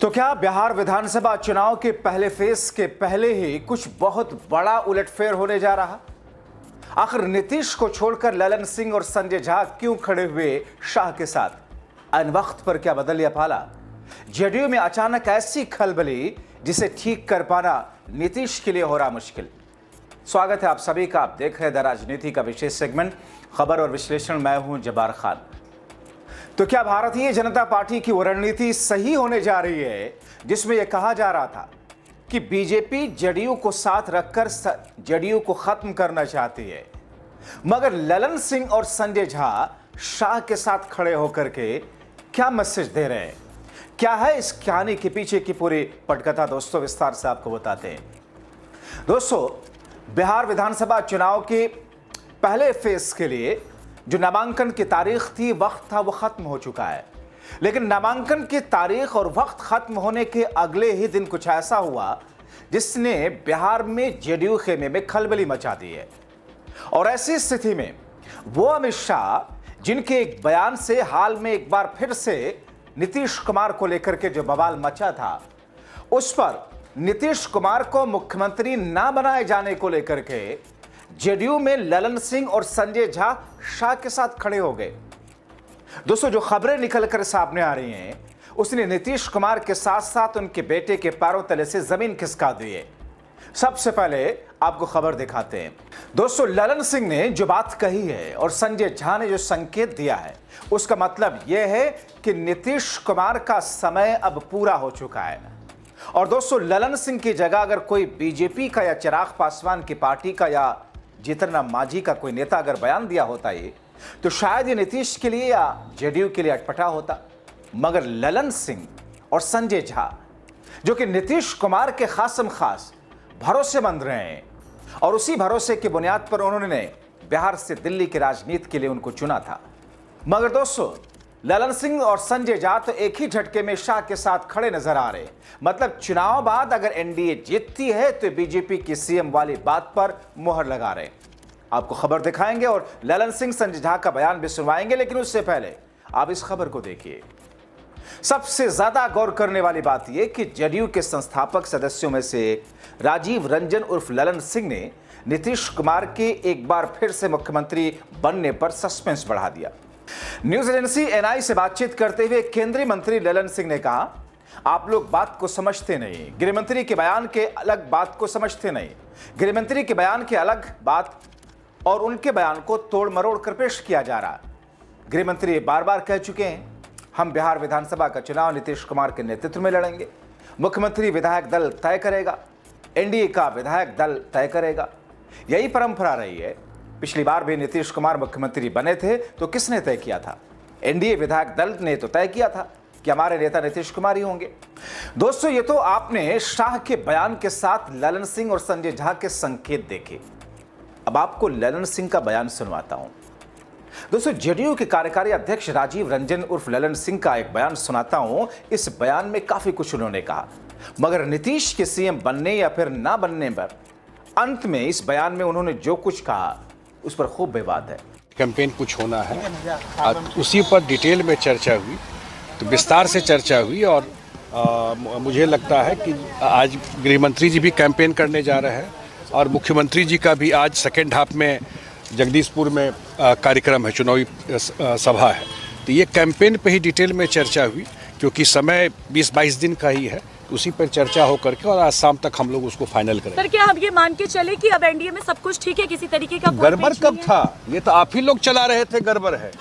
तो क्या बिहार विधानसभा चुनाव के पहले फेज के पहले ही कुछ बहुत बड़ा उलटफेर होने जा रहा? आखिर नीतीश को छोड़कर ललन सिंह और संजय झा क्यों खड़े हुए शाह के साथ? अन वक्त पर क्या बदल गया पाला? जेडीयू में अचानक ऐसी खलबली जिसे ठीक कर पाना नीतीश के लिए हो रहा मुश्किल। स्वागत है आप सभी का। आप देख रहे हैं द राजनीति का विशेष सेगमेंट खबर और विश्लेषण। मैं हूं जब्बार खान। तो क्या भारतीय जनता पार्टी की वो रणनीति सही होने जा रही है जिसमें यह कहा जा रहा था कि बीजेपी जेडीयू को साथ रखकर जेडीयू को खत्म करना चाहती है, मगर ललन सिंह और संजय झा शाह के साथ खड़े होकर के क्या मैसेज दे रहे हैं? क्या है इस कहानी के पीछे की पूरी पटकथा? दोस्तों विस्तार से आपको बताते हैं। दोस्तों, बिहार विधानसभा चुनाव के पहले फेज के लिए जो नामांकन की तारीख थी, वक्त था, वो खत्म हो चुका है। लेकिन नामांकन की तारीख और वक्त खत्म होने के अगले ही दिन कुछ ऐसा हुआ जिसने बिहार में जेडीयू खेमे में खलबली मचा दी है। और ऐसी स्थिति में वो अमित शाह जिनके एक बयान से हाल में एक बार फिर से नीतीश कुमार को लेकर के जो बवाल मचा था, उस पर नीतीश कुमार को मुख्यमंत्री ना बनाए जाने को लेकर के जेडीयू में ललन सिंह और संजय झा शाह के साथ खड़े हो गए। दोस्तों, जो खबरें निकलकर सामने आ रही हैं, उसने नीतीश कुमार के साथ साथ उनके बेटे के पैरों तले से जमीन खिसका दी है। सबसे पहले आपको खबर दिखाते हैं। दोस्तों, ललन सिंह ने जो बात कही है और संजय झा ने जो संकेत दिया है, उसका मतलब यह है कि नीतीश कुमार का समय अब पूरा हो चुका है। और दोस्तों, ललन सिंह की जगह अगर कोई बीजेपी का या चिराग पासवान की पार्टी का या जीतन राम मांझी का कोई नेता अगर बयान दिया होता ये, तो शायद ये नीतीश के लिए या जेडीयू के लिए अटपटा होता। मगर ललन सिंह और संजय झा जो कि नीतीश कुमार के खासम खास भरोसेमंद रहे हैं और उसी भरोसे की बुनियाद पर उन्होंने बिहार से दिल्ली की राजनीति के लिए उनको चुना था। मगर दोस्तों, ललन सिंह और संजय झा तो एक ही झटके में शाह के साथ खड़े नजर आ रहे। मतलब चुनाव बाद अगर एनडीए जीतती है तो बीजेपी की सीएम वाली बात पर मुहर लगा रहे। आपको खबर दिखाएंगे और ललन सिंह संजय झा का बयान भी सुनवाएंगे, लेकिन उससे पहले आप इस खबर को देखिए। सबसे ज्यादा गौर करने वाली बात यह कि जेडीयू के संस्थापक सदस्यों में से राजीव रंजन उर्फ ललन सिंह ने नीतीश कुमार के एक बार फिर से मुख्यमंत्री बनने पर सस्पेंस बढ़ा दिया। न्यूज एजेंसी एनआई से बातचीत करते हुए केंद्रीय मंत्री ललन सिंह ने कहा, आप लोग बात को समझते नहीं, गृहमंत्री के बयान के अलग बात को समझते नहीं। गृहमंत्री के बयान के अलग बात और उनके बयान को तोड़ मरोड़ कर पेश किया जा रहा। गृहमंत्री बार बार कह चुके हैं, हम बिहार विधानसभा का चुनाव नीतीश कुमार के नेतृत्व में लड़ेंगे, मुख्यमंत्री विधायक दल तय करेगा, एनडीए का विधायक दल तय करेगा। यही परंपरा रही है। पिछली बार भी नीतीश कुमार मुख्यमंत्री बने थे तो किसने तय किया था? एनडीए विधायक दल ने तो तय किया था कि हमारे नेता नीतीश कुमार ही होंगे। दोस्तों, ये तो आपने शाह के बयान के साथ ललन सिंह और संजय झा के संकेत देखे। अब आपको ललन सिंह का बयान सुनवाता हूं। दोस्तों, जेडीयू के कार्यकारी अध्यक्ष राजीव रंजन उर्फ ललन सिंह का एक बयान सुनाता हूं। इस बयान में काफी कुछ उन्होंने कहा, मगर नीतीश के सीएम बनने या फिर ना बनने पर अंत में इस बयान में उन्होंने जो कुछ कहा उस पर खूब विवाद है। कैंपेन कुछ होना है, उसी पर डिटेल में चर्चा हुई, तो विस्तार से चर्चा हुई। और मुझे लगता है कि आज गृहमंत्री जी भी कैंपेन करने जा रहे हैं और मुख्यमंत्री जी का भी आज सेकेंड हाफ में जगदीशपुर में कार्यक्रम है, चुनावी सभा है। तो ये कैंपेन पे ही डिटेल में चर्चा हुई, क्योंकि समय 20-22 दिन का ही है। उसी पर चर्चा हो करके और आज शाम तक हम लोग उसको फाइनल करेंगे। सर, क्या हम ये मान के चले कि अब एनडीए में सब कुछ ठीक है, किसी तरीके का गड़बड़ कब था? ये तो आप ही लोग चला रहे थे गड़बड़ है।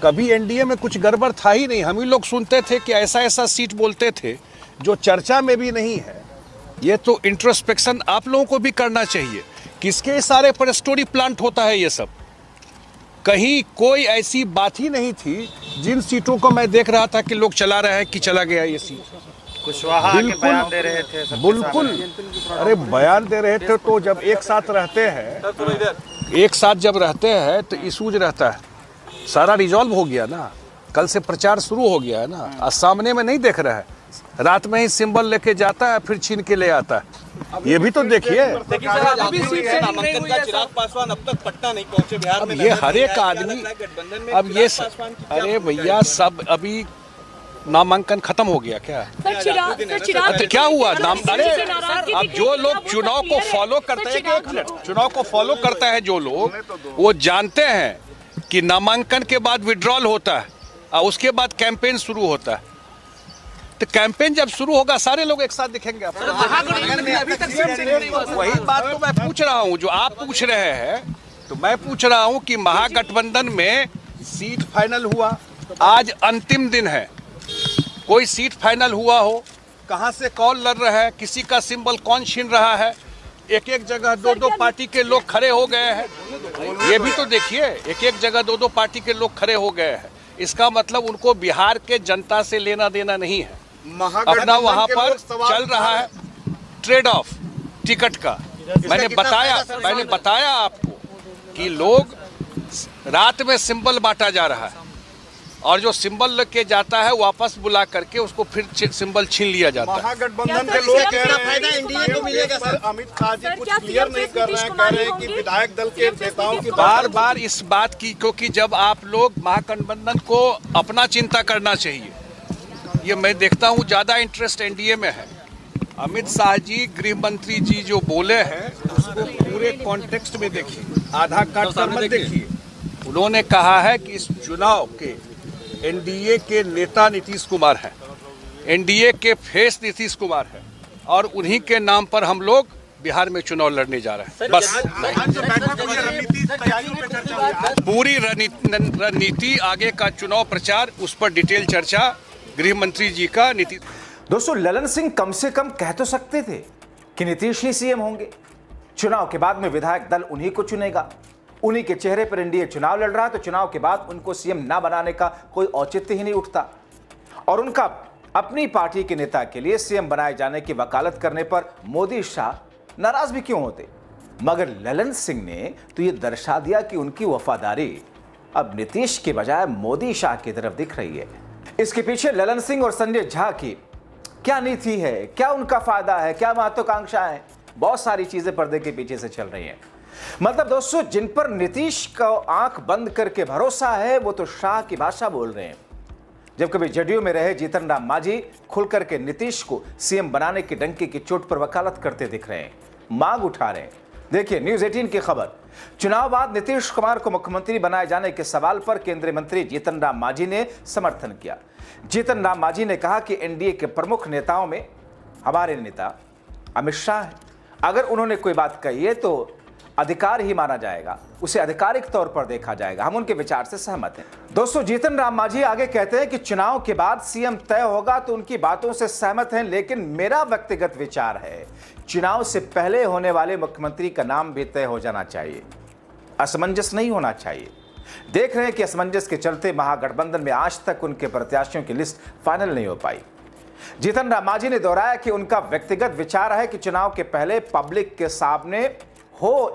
कभी एनडीए में कुछ गड़बड़ था ही नहीं। हम ही लोग सुनते थे कि ऐसा ऐसा सीट बोलते थे जो चर्चा में भी नहीं है। ये तो इंट्रोस्पेक्शन आप लोगों को भी करना चाहिए। किसके इशारे पर स्टोरी प्लांट होता है ये सब? कहीं कोई ऐसी बात ही नहीं थी। जिन सीटों को मैं देख रहा था कि लोग चला रहे हैं कि चला गया ये सीट, कुशवाहा के बयान दे रहे थे, बिल्कुल। अरे बयान दे रहे थे तो जब एक साथ रहते हैं तो इशूज रहता है, सारा रिजॉल्व हो गया ना। कल से प्रचार शुरू हो गया है ना। आज सामने में नहीं देख रहा है, रात में ही सिंबल लेके जाता है फिर छीन के ले आता है। ये भी तो देखिए। चिराग पासवान अब तक पटना नहीं पहुंचे बिहार में। ये हर एक आदमी अब ये, अरे भैया सब अभी नामांकन खत्म हो गया क्या? तो क्या हुआ अरे अब जो लोग चुनाव को फॉलो करते हैं, एक मिनट, चुनाव को फॉलो करते हैं जो लोग, वो जानते हैं कि नामांकन के बाद विड्रॉल होता है और उसके बाद कैंपेन शुरू होता है। तो कैंपेन जब शुरू होगा सारे लोग एक साथ दिखेंगे। वही बात तो मैं पूछ रहा हूँ जो आप पूछ रहे हैं। तो मैं पूछ रहा हूँ कि महागठबंधन में सीट फाइनल हुआ, आज अंतिम दिन है, कोई सीट फाइनल हुआ हो, कहां से कौन लड़ रहा है, किसी का सिंबल कौन छीन रहा है, एक एक जगह दो दो पार्टी के लोग खड़े हो गए हैं। ये भी तो देखिए, एक एक जगह दो दो पार्टी के लोग खड़े हो गए हैं। इसका मतलब उनको बिहार के जनता से लेना देना नहीं है, अपना वहां पर चल रहा है ट्रेड ऑफ टिकट का। मैंने बताया आपको कि लोग रात में सिंबल बांटा जा रहा है और जो सिंबल लेके जाता है वापस बुला करके उसको फिर सिंबल छीन लिया जाता है। महागठबंधन के लोग कह रहे हैं एनडीए को मिलेगा सर। अमित शाह जी कुछ क्लियर नहीं कर रहे हैं, कह रहे हैं कि विधायक दल के नेताओं की बार बार इस बात की, क्योंकि जब आप लोग महागठबंधन को अपना चिंता करना चाहिए, ये मैं देखता हूँ ज्यादा इंटरेस्ट एनडीए में है। अमित शाह जी, गृह मंत्री जी जो बोले हैं उसको पूरे कॉन्टेक्स्ट में देखिए, आधा काट कर मत देखिए। उन्होंने कहा है कि इस चुनाव के एनडीए के नेता नीतीश कुमार हैं, एनडीए के फेस नीतीश कुमार हैं और उन्हीं के नाम पर हम लोग बिहार में चुनाव लड़ने जा रहे हैं। बस पूरी रणनीति, आगे का चुनाव प्रचार, उस पर डिटेल चर्चा गृह मंत्री जी का नीतीश। दोस्तों, ललन सिंह कम से कम कह तो सकते थे कि नीतीश ही सीएम होंगे, चुनाव के बाद में विधायक दल उन्हीं को चुनेगा, उन्हीं के चेहरे पर एनडीए चुनाव लड़ रहा है, तो चुनाव के बाद उनको सीएम ना बनाने का कोई औचित्य ही नहीं उठता। और उनका अपनी पार्टी के नेता के लिए सीएम बनाए जाने की वकालत करने पर मोदी शाह नाराज भी क्यों होते। मगर ललन सिंह ने तो यह दर्शा दिया कि उनकी वफादारी अब नीतीश के बजाय मोदी शाह की तरफ दिख रही है। इसके पीछे ललन सिंह और संजय झा की क्या नीति है, क्या उनका फायदा है, क्या महत्वाकांक्षाएं हैं, बहुत सारी चीजें पर्दे के पीछे से चल रही हैं। मतलब दोस्तों, जिन पर नीतीश को आंख बंद करके भरोसा है वो तो शाह की भाषा बोल रहे हैं। जब कभी जदयू में रहे जीतन राम मांझी खुल करके नीतीश को सीएम बनाने की डंके की चोट पर वकालत करते दिख रहे हैं, मांग उठा रहे हैं। देखिए न्यूज 18 की खबर, चुनाव बाद नीतीश कुमार को मुख्यमंत्री बनाए जाने के सवाल पर केंद्रीय मंत्री जीतन राम मांझी ने समर्थन किया। जीतन राम मांझी ने कहा कि एनडीए के प्रमुख नेताओं में हमारे नेता अमित शाह है, अगर उन्होंने कोई बात कही है तो अधिकार ही माना जाएगा, उसे आधिकारिक तौर पर देखा जाएगा, हम उनके विचार से सहमत हैं। दोस्तों, जीतन राम मांझी आगे कहते हैं कि चुनाव के बाद सीएम तय होगा तो उनकी बातों से सहमत हैं, लेकिन मेरा व्यक्तिगत विचार है चुनाव से पहले होने वाले मुख्यमंत्री का नाम भी तय हो जाना चाहिए, असमंजस नहीं होना चाहिए। देख रहे हैं कि असमंजस के चलते महागठबंधन में आज तक उनके प्रत्याशियों की लिस्ट फाइनल नहीं हो पाई। जीतन राम मांझी ने दोहराया कि उनका व्यक्तिगत विचार है कि चुनाव के पहले पब्लिक के सामने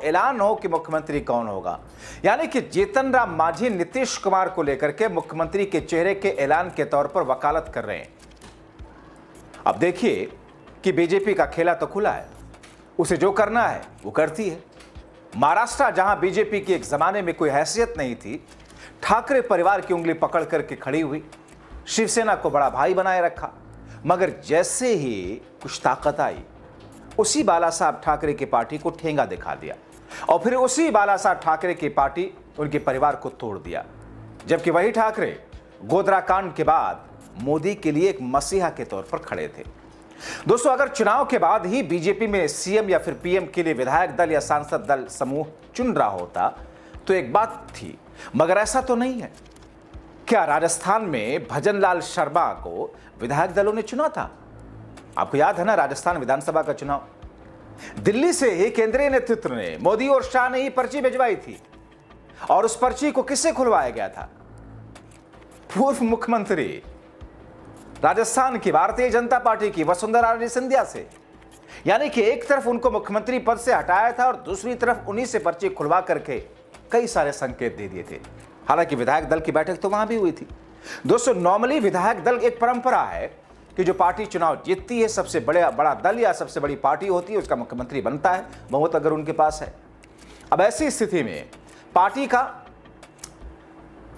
ऐलान हो कि मुख्यमंत्री कौन होगा। यानी कि जीतन राम मांझी नीतीश कुमार को लेकर के मुख्यमंत्री के चेहरे के ऐलान के तौर पर वकालत कर रहे हैं। अब देखिए कि बीजेपी का खेला तो खुला है, उसे जो करना है वो करती है। महाराष्ट्र, जहां बीजेपी की एक जमाने में कोई हैसियत नहीं थी, ठाकरे परिवार की उंगली पकड़ करके खड़ी हुई, शिवसेना को बड़ा भाई बनाए रखा, मगर जैसे ही कुछ ताकत आई उसी बाला साहब ठाकरे की पार्टी को ठेंगा दिखा दिया और फिर उसी बाला साहब ठाकरे की पार्टी उनके परिवार को तोड़ दिया। जबकि वही ठाकरे गोधरा कांड के बाद मोदी के लिए एक मसीहा के तौर पर खड़े थे। दोस्तों, अगर चुनाव के बाद ही बीजेपी में सीएम या फिर पीएम के लिए विधायक दल या सांसद दल समूह चुन रहा होता तो एक बात थी, मगर ऐसा तो नहीं है। क्या राजस्थान में भजनलाल शर्मा को विधायक दलों ने चुना था? आपको याद है ना राजस्थान विधानसभा का चुनाव? दिल्ली से ही केंद्रीय नेतृत्व ने, मोदी और शाह ने ही पर्ची भिजवाई थी और उस पर्ची को किससे खुलवाया गया था? पूर्व मुख्यमंत्री राजस्थान की भारतीय जनता पार्टी की वसुंधरा राजे सिंधिया से। यानी कि एक तरफ उनको मुख्यमंत्री पद से हटाया था और दूसरी तरफ उन्हीं से पर्ची खुलवा करके कई सारे संकेत दे दिए थे। हालांकि विधायक दल की बैठक तो वहां भी हुई थी। दोस्तों, नॉर्मली विधायक दल एक परंपरा है कि जो पार्टी चुनाव जीतती है, सबसे बड़ा दल या सबसे बड़ी पार्टी होती है, उसका मुख्यमंत्री बनता है, बहुमत अगर उनके पास है। अब ऐसी स्थिति में पार्टी का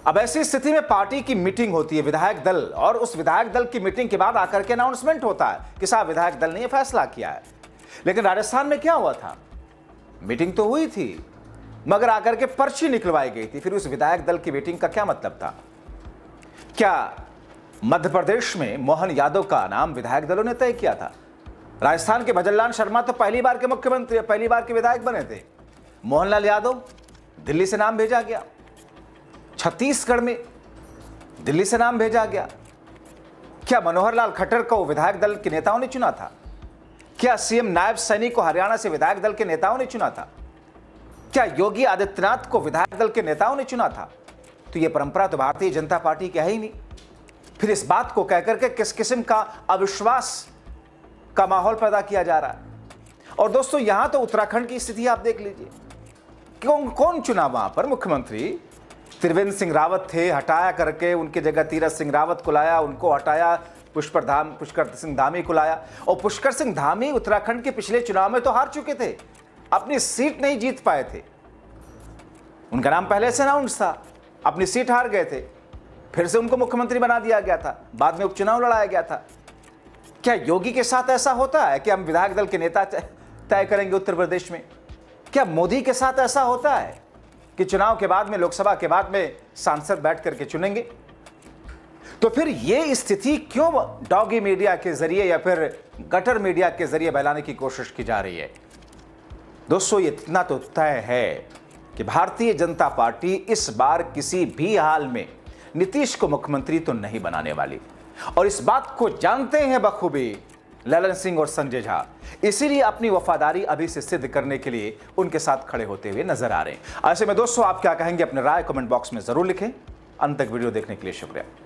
अब ऐसी स्थिति में पार्टी की मीटिंग होती है विधायक दल, और उस विधायक दल की मीटिंग के बाद आकर के अनाउंसमेंट होता है कि साहब विधायक दल ने यह फैसला किया है। लेकिन राजस्थान में क्या हुआ था? मीटिंग तो हुई थी मगर आकर के पर्ची निकलवाई गई थी। फिर उस विधायक दल की मीटिंग का क्या मतलब था? क्या मध्य प्रदेश में मोहन यादव का नाम विधायक दलों ने तय किया था? राजस्थान के भजनलाल शर्मा तो पहली बार के मुख्यमंत्री, पहली बार के विधायक बने थे। मोहनलाल यादव दिल्ली से नाम भेजा गया, छत्तीसगढ़ में दिल्ली से नाम भेजा गया। क्या मनोहर लाल खट्टर को विधायक दल के नेताओं ने चुना था? क्या सीएम नायब सैनी को हरियाणा से विधायक दल के नेताओं ने चुना था? क्या योगी आदित्यनाथ को विधायक दल के नेताओं ने चुना था? तो यह परंपरा तो भारतीय जनता पार्टी की है ही नहीं। फिर इस बात को कहकर के किस किस्म का अविश्वास का माहौल पैदा किया जा रहा है। और दोस्तों यहां तो उत्तराखंड की स्थिति आप देख लीजिए, कौन चुना वहां पर मुख्यमंत्री? त्रिवेंद्र सिंह रावत थे, हटाया करके उनकी जगह तीरथ सिंह रावत को लाया, उनको हटाया, पुष्कर सिंह धामी को लाया। और पुष्कर सिंह धामी उत्तराखंड के पिछले चुनाव में तो हार चुके थे, अपनी सीट नहीं जीत पाए थे। उनका नाम पहले से अनाउंस था, अपनी सीट हार गए थे, फिर से उनको मुख्यमंत्री बना दिया गया था, बाद में उपचुनाव लड़ाया गया था। क्या योगी के साथ ऐसा होता है कि हम विधायक दल के नेता तय करेंगे उत्तर प्रदेश में? क्या मोदी के साथ ऐसा होता है कि चुनाव के बाद में, लोकसभा के बाद में सांसद बैठ करके चुनेंगे? तो फिर यह स्थिति क्यों डॉगी मीडिया के जरिए या फिर गटर मीडिया के जरिए फैलाने की कोशिश की जा रही है? दोस्तों ये इतना तो तय है कि भारतीय जनता पार्टी इस बार किसी भी हाल में नीतीश को मुख्यमंत्री तो नहीं बनाने वाली, और इस बात को जानते हैं बखूबी ललन सिंह और संजय झा। इसीलिए अपनी वफादारी अभी से सिद्ध करने के लिए उनके साथ खड़े होते हुए नजर आ रहे हैं। ऐसे में दोस्तों आप क्या कहेंगे? अपने राय कमेंट बॉक्स में जरूर लिखें। अंत तक वीडियो देखने के लिए शुक्रिया।